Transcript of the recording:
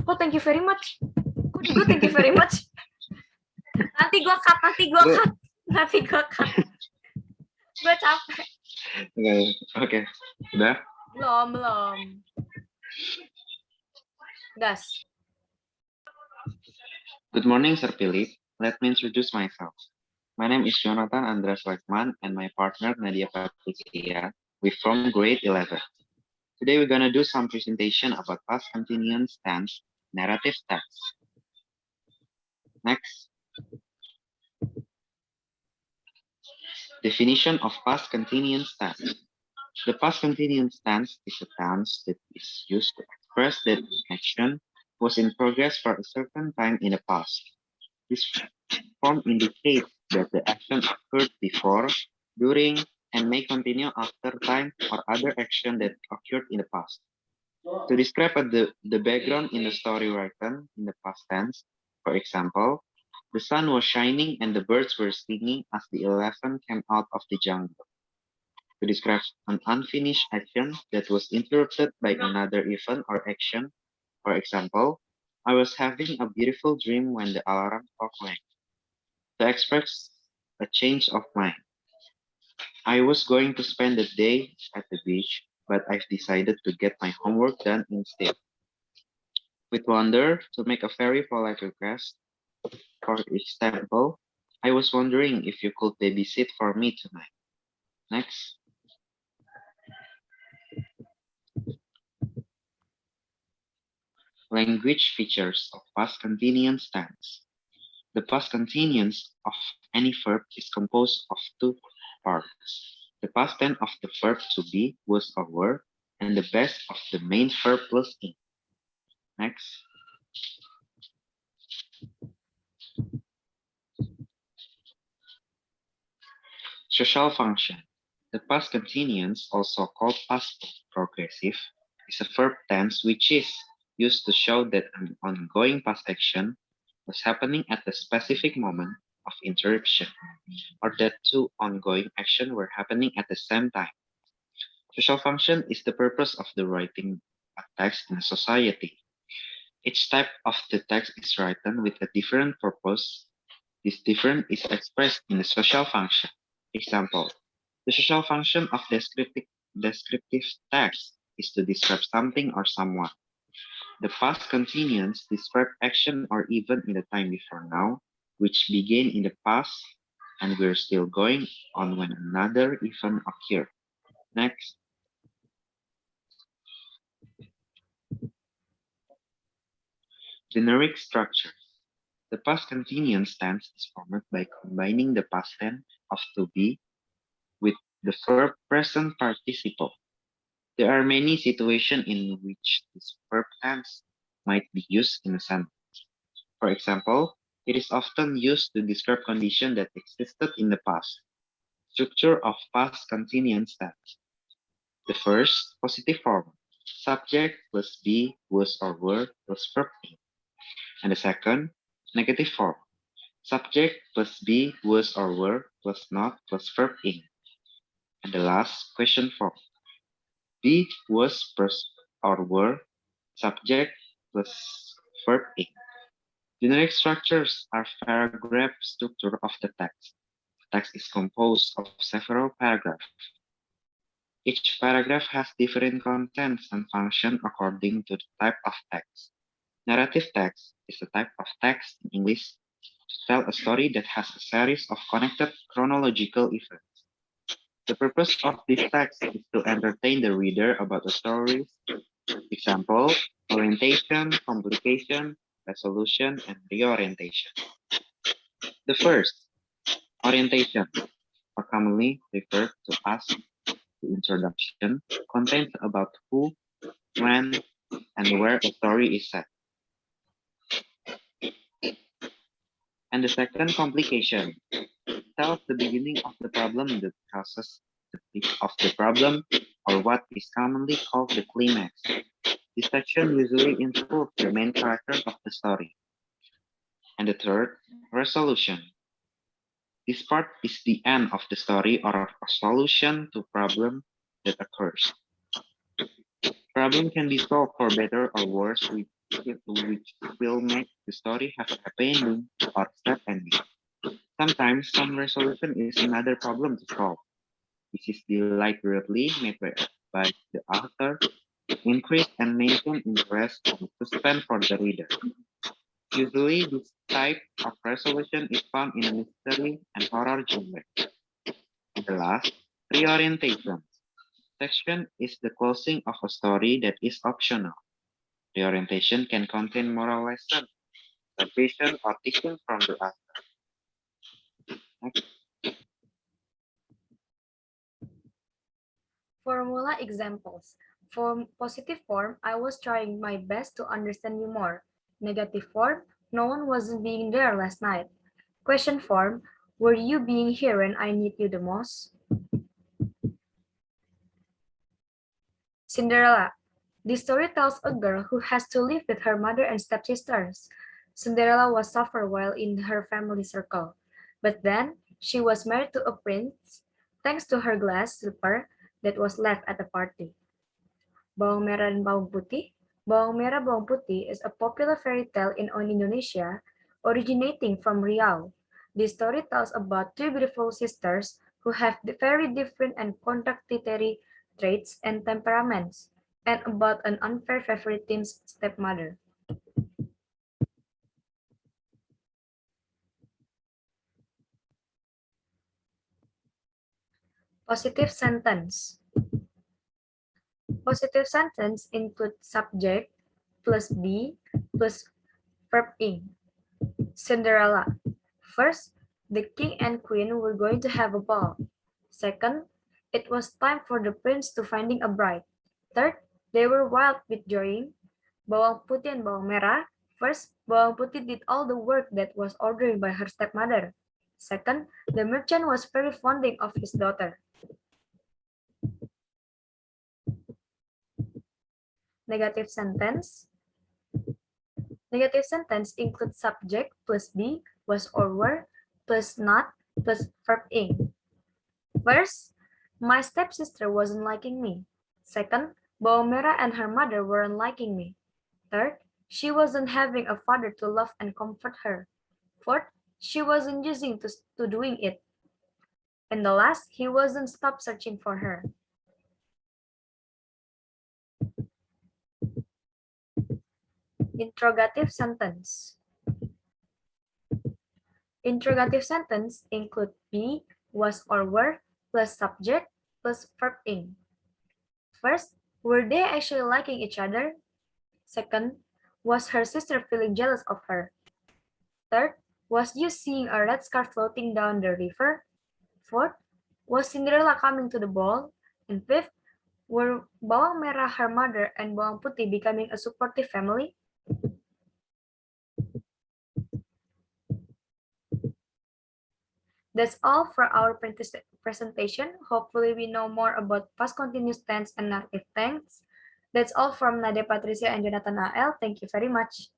Oh, thank you very much. Kok di gue thank you very much? Nanti gue cut. Gue capek. Oke. Udah? Belum. Gas. Good morning, Sir Philip. Let me introduce myself. My name is Jonathan Andres Weckman and my partner Nadia Patricia. We're from grade 11. Today we're gonna do some presentation about past continuous tense narrative text. Next. Definition of past continuous tense. The past continuous tense is a tense that is used to express that an action was in progress for a certain time in the past. This form indicates that the action occurred before, during, and may continue after time or other action that occurred in the past. To describe the background in the story written in the past tense, for example, the sun was shining and the birds were singing as the elephant came out of the jungle. To describe an unfinished action that was interrupted by another event or action, for example, I was having a beautiful dream when the alarm clock rang. To express a change of mind, I was going to spend the day at the beach, but I've decided to get my homework done instead. With wonder, to make a very polite request, for example, I was wondering if you could babysit for me tonight. Next. Language features of past continuous tense. The past continuous of any verb is composed of two parts. The past tense of the verb to be, was, or were, and the best of the main verb plus ing. Next. Social function. The past continuous, also called past progressive, is a verb tense which is used to show that an ongoing past action was happening at a specific moment of interruption, or that two ongoing actions were happening at the same time. Social function is the purpose of the writing a text in a society. Each type of the text is written with a different purpose. This difference is expressed in the social function. Example, the social function of descriptive text is to describe something or someone. The past continuous describe action or event in the time before now, which began in the past and we're still going on when another event occurred. Next. Generic structures. The past continuous tense is formed by combining the past tense of to be with the verb present participle. There are many situations in which this verb tense might be used in a sentence. For example, it is often used to describe conditions that existed in the past. Structure of past continuous tense. The first, positive form, subject plus be, was, or were plus verb in. And the second, negative form, subject plus be, was, or were plus not plus verb in. And the last, question form, be, was, plus, or were, subject plus verb in. Generic structures are paragraph structure of the text. The text is composed of several paragraphs. Each paragraph has different contents and function according to the type of text. Narrative text is a type of text in English to tell a story that has a series of connected chronological events. The purpose of this text is to entertain the reader about the story's example, orientation, complication, resolution, and reorientation. The first, orientation, or commonly referred to as the introduction, contains about who, when, and where a story is set. And the second, complication, tells the beginning of the problem, the process of the problem, or what is commonly called the climax. This section usually includes the main character of the story. And the third, resolution. This part is the end of the story or a solution to problem that occurs. Problem can be solved for better or worse, which will make the story have a happy ending or sad ending. Sometimes some resolution is another problem to solve. This is deliberately made by the author to increase and maintain interest and suspense for the reader. Usually, this type of resolution is found in a mystery and horror genre. The last, reorientation section is the closing of a story that is optional. Reorientation can contain moral lessons, salvation, or teaching from the author. Next. Formula examples. For positive form, I was trying my best to understand you more. Negative form, no one wasn't being there last night. Question form, were you being here when I need you the most? Cinderella. This story tells a girl who has to live with her mother and stepsisters. Cinderella was suffer while in her family circle, but then she was married to a prince thanks to her glass slipper that was left at the party. Bawang Merah dan Bawang Putih. Bawang Merah Bawang Putih is a popular fairy tale in Indonesia, originating from Riau. This story tells about two beautiful sisters who have very different and contradictory traits and temperaments, and about an unfair favoritism's stepmother. Positive sentence. Positive sentence include subject plus be plus verb ing. Cinderella. First, the king and queen were going to have a ball. Second, it was time for the prince to finding a bride. Third, they were wild with joy. Bawang putih and bawang merah. First, bawang putih did all the work that was ordered by her stepmother. Second, the merchant was very fonding of his daughter. Negative sentence. Negative sentence includes subject plus be, was or were, plus not, plus verb ing. First, my stepsister wasn't liking me. Second, Bawang Merah and her mother weren't liking me. Third, she wasn't having a father to love and comfort her. Fourth, she wasn't using to doing it. And the last, he wasn't stopped searching for her. Interrogative sentence. Interrogative sentence include be, was or were, plus subject, plus verb ing. First, were they actually liking each other? Second, was her sister feeling jealous of her? Third, was you seeing a red scarf floating down the river? Fourth, was Cinderella coming to the ball? And fifth, were Bawang Merah, her mother, and Bawang Putih becoming a supportive family? That's all for our presentation. Hopefully we know more about past continuous tense and active tense. That's all from Nadia Patricia and Jonathan AL. Thank you very much.